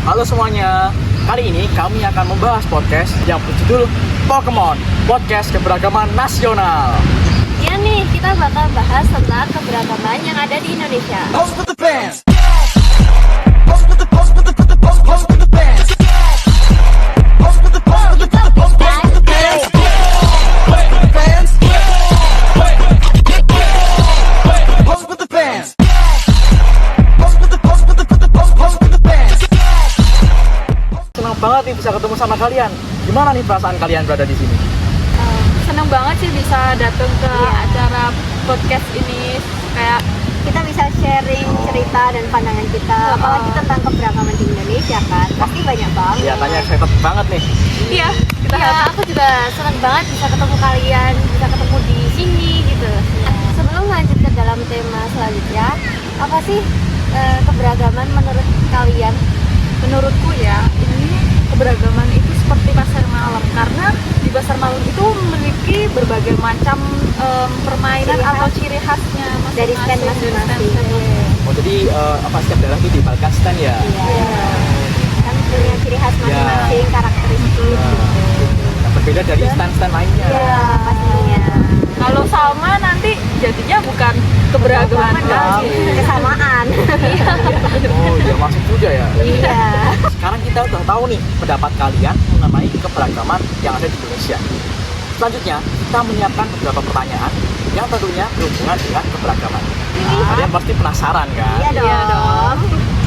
Halo semuanya, kali ini kami akan membahas podcast yang berjudul Pokemon, Podcast Keberagaman Nasional. Ya nih, kita bakal bahas tentang keberagaman yang ada di Indonesia. Host with the fans. Senang banget nih bisa ketemu sama kalian. Gimana nih perasaan kalian berada di sini? Seneng banget sih bisa datang ke acara podcast ini, kayak Kita bisa sharing cerita dan pandangan kita, apalagi tentang keberagaman di Indonesia kan. Pasti banyak banget. Kelihatannya excited banget nih. iya kita Ya, aku juga senang banget bisa ketemu kalian, bisa ketemu di sini gitu. Sebelum lanjut ke dalam tema selanjutnya, apa sih keberagaman menurut kalian? menurutku ya, ini keberagaman itu seperti pasar malam, karena di pasar malam itu memiliki berbagai macam permainan Ciri khas. atau ciri khasnya Dari stand masing-masing. Oh jadi setiap daerah itu dibagikan stand ya? Iya. Kan punya ciri khas masing-masing, karakteristik. Yang berbeda dari stand-stand lainnya. Iya, pastinya. Kalau sama nanti jadinya bukan keberagaman lagi. Kesamaan. Oh iya masuk juga ya. Iya. Sekarang kita udah tahu nih pendapat kalian mengenai keberagaman yang ada di Indonesia. Selanjutnya kita menyiapkan beberapa pertanyaan yang tentunya berhubungan dengan keberagaman. Kalian pasti penasaran kan? Iya dong. Iya dong.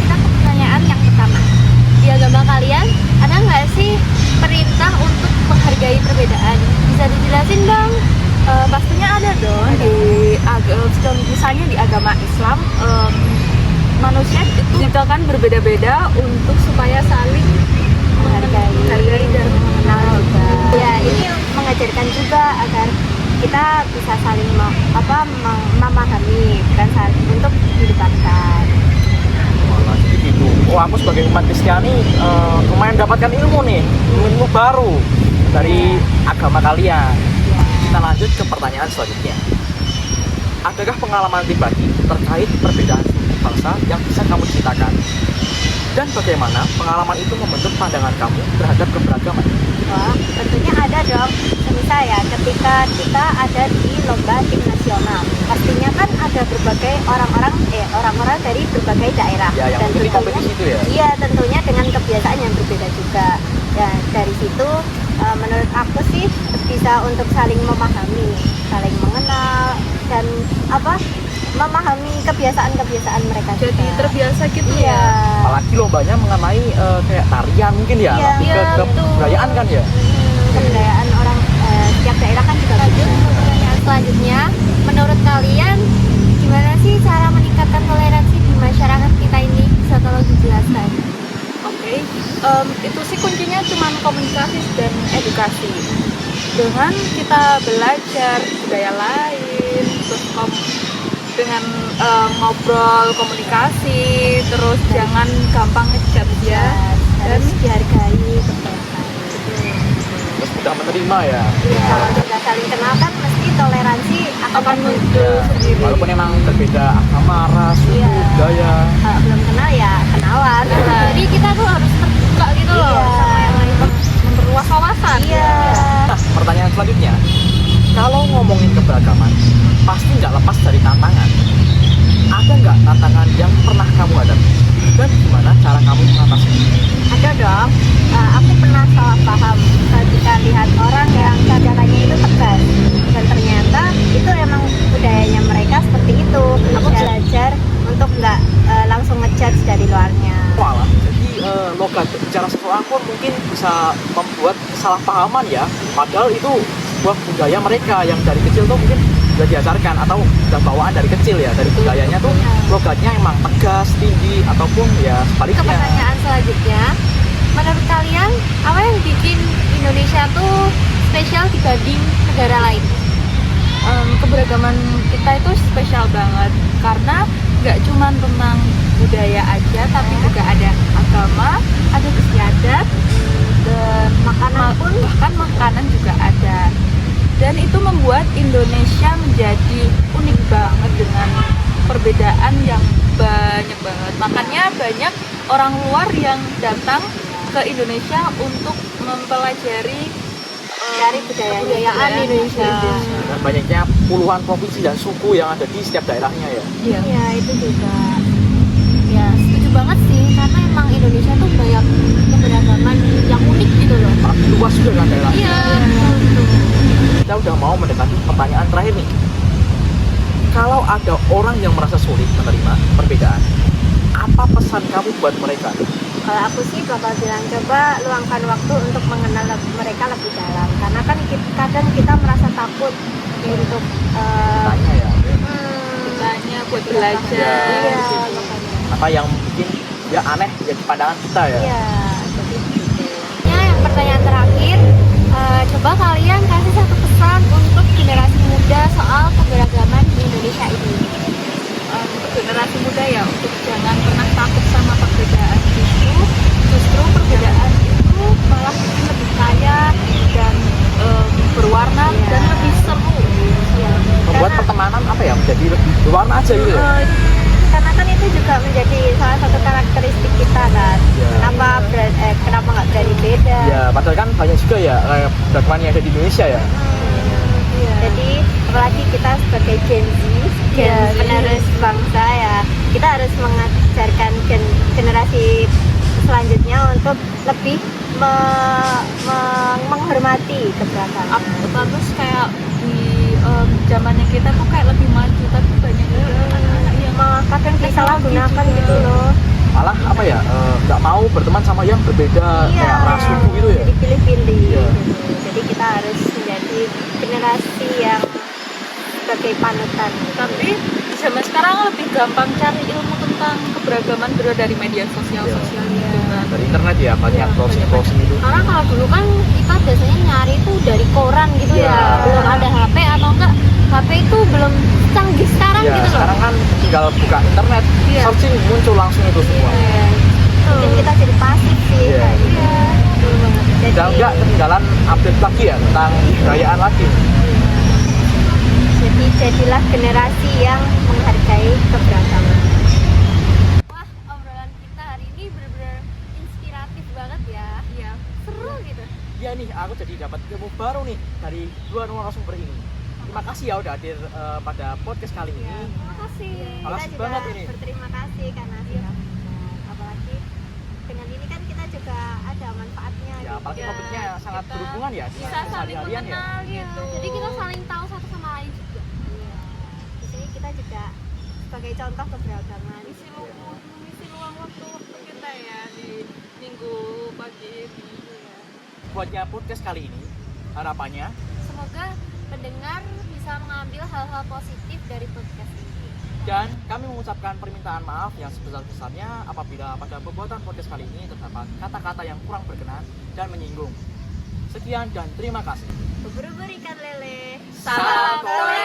Kita ke pertanyaan yang pertama. Di agama kalian ada nggak sih perintah untuk menghargai perbedaan? Bisa dijelasin dong? Pastinya ada dong misalnya di agama Islam, manusia itu diciptakan berbeda-beda untuk supaya saling menghargai dan mengenal juga. Ya, ini mengajarkan juga agar kita bisa saling memahami, bukan saling untuk didekatkan. Wah, jadi gitu. Oh aku sebagai umat Kristiani lumayan dapatkan ilmu nih, ilmu baru dari agama kalian. Kita lanjut ke pertanyaan selanjutnya. Adakah pengalaman pribadi terkait perbedaan suku bangsa yang bisa kamu ceritakan? Dan bagaimana pengalaman itu membentuk pandangan kamu terhadap keberagaman? Wah, tentunya ada dong. Semisal ya, ketika kita ada di lomba tim nasional, pastinya kan ada berbagai orang-orang dari berbagai daerah. Ya, yang mengikuti kompetisi itu ya? Iya, tentunya dengan kebiasaan yang berbeda juga. Dan dari situ, menurut aku sih bisa untuk saling memahami, saling mengenal, dan memahami kebiasaan-kebiasaan mereka jadi juga. terbiasa gitu Iya. ya. Apalagi lombanya mengenai kayak tarian mungkin ya, Iya, lebih ke betul. kebudayaan kan ya? Kebudayaan orang setiap daerah kan juga lanjut ke pertanyaan selanjutnya. Menurut kalian gimana sih cara meningkatkan toleransi di masyarakat kita ini? Bisa tolong dijelaskan? Oke, itu sih kuncinya cuma komunikasi dan edukasi. Dengan kita belajar budaya lain, terus dengan ngobrol, komunikasi, terus jangan gampang ngejudge ya, Harus dihargai keberagaman. Terus mudah menerima ya. Iya, kalau sudah saling kenal kan mesti toleransi akan muncul Ya, sendiri. walaupun emang berbeda agama, ras, suku, Iya. budaya. Kalau belum kenal ya kenalan. Jadi kita tuh harus terbuka gitu loh Iya. sama yang lain. memperluas wawasan. Iya. Nah, pertanyaan selanjutnya, kalau ngomongin keberagaman, pasti nggak lepas dari tantangan. Ada nggak tantangan yang pernah kamu hadapi? Dan gimana cara kamu mengatasinya? Ada dong. Aku pernah salah paham ketika lihat orang yang caranya itu tegas, dan ternyata itu emang budayanya mereka seperti itu. Aku belajar untuk nggak langsung ngejudge dari luarnya. Walah, jadi logat bicara seseorang pun mungkin bisa membuat kesalahpahaman ya. Padahal itu sebuah budaya mereka yang dari kecil tuh mungkin sudah diajarkan atau sudah bawaan dari kecil ya. Dari budayanya tuh logatnya emang tegas, tinggi, ataupun ya Ke sebaliknya. pertanyaan selanjutnya, menurut kalian apa yang bikin Indonesia tuh spesial dibanding negara lain? Keberagaman kita itu spesial banget karena nggak cuma tentang budaya aja, tapi juga ada agama, ada istiadat, dan Makanan pun bahkan makanan juga ada. Dan itu membuat Indonesia menjadi unik banget dengan perbedaan yang banyak banget. Makanya banyak orang luar yang datang ke Indonesia untuk mempelajari Cari budaya-budayaan Indonesia. Dan banyaknya puluhan provinsi dan suku yang ada di setiap daerahnya ya. Iya. Ya itu juga. Ya setuju banget sih, karena emang Indonesia tuh banyak keberagaman yang unik gitu loh. Tapi luas juga kan daerahnya. Iya. Kita udah mau mendekati pertanyaan terakhir nih. Kalau ada orang yang merasa sulit menerima perbedaan, apa pesan kamu buat mereka? Kalau aku sih bakal bilang coba luangkan waktu untuk mengenal mereka lebih dalam, karena kan kadang kita merasa takut untuk Tanya ya, Tanya buat belajar. iya, gitu. makanya. apa yang bikin ya aneh ya di pandangan kita ya. Iya, jadi gitu. Ya, yang pertanyaan terakhir, coba kalian kasih satu pesan untuk generasi muda soal keberagaman di Indonesia ini. Untuk generasi muda ya, untuk jangan pernah takut sama perbedaan. Justru perbedaan itu malah bikin lebih kaya dan berwarna Iya. dan lebih seru. Iya. Membuat Karena- pertemanan apa ya menjadi lebih berwarna aja gitu ya. karena kan itu juga menjadi salah satu karakteristik kita kan. Iya. Kenapa nggak berani beda? Ya padahal kan banyak juga ya keberagaman yang ada di Indonesia ya. Iya. Jadi apalagi kita sebagai Gen Z, Gen Z. penerus bangsa ya, kita harus mengajarkan generasi selanjutnya untuk lebih menghormati keberagaman. Bagus kayak di zamannya kita tuh kayak lebih maju, tapi banyak anak-anak yang Kadang disalahgunakan juga. gitu loh. Malah apa ya nggak mau berteman sama yang berbeda kayak ras suku gitu ya. Jadi pilih-pilih. Iya. Gitu. Jadi kita harus menjadi generasi yang sebagai panutan. Tapi di zaman sekarang lebih gampang cari ilmu tentang keberagaman dari media sosial Iya. gitu kan. Dari internet ya banyak Iya, browsing itu. Karena kalau dulu kan kita biasanya nyari itu dari koran gitu Iya. ya, belum ada HP atau enggak HP itu belum canggih sekarang Ya gitu loh. sekarang kan tinggal buka internet, Iya. searching muncul langsung itu semua. Iya. Mungkin kita jadi pasif sih. Iya. Kayak gitu. Betul banget. Jadi, Dan nggak ketinggalan update lagi ya tentang kebudayaan lagi. jadi jadilah generasi yang menghargai keberagaman. Wah, obrolan kita hari ini benar-benar inspiratif banget ya. Iya. Seru gitu. Ya nih aku jadi dapat ilmu baru nih dari dua narasumber ini. Terima kasih ya udah hadir pada podcast kali ini. Terima kasih. Makasih Kita juga banget ini. berterima kasih karena sudah undang. Apalagi dengan ini kan kita juga ada manfaatnya. Ya gitu. apalagi Ya, topiknya sangat kita berhubungan ya bisa dengan saling sehari-harian ya. mengenal Iya, gitu. jadi kita saling tahu satu sama lain juga. Iya. Di sini kita juga sebagai contoh keberagaman. Mengisi luang waktu kita ya di minggu pagi ini. Buatnya podcast kali ini harapannya Semoga pendengar bisa mengambil hal-hal positif dari podcast ini. dan kami mengucapkan permintaan maaf yang sebesar-besarnya apabila pada pembuatan podcast kali ini terdapat kata-kata yang kurang berkenan dan menyinggung. Sekian dan terima kasih. Ubur-ubur ikan lele. Salam Salam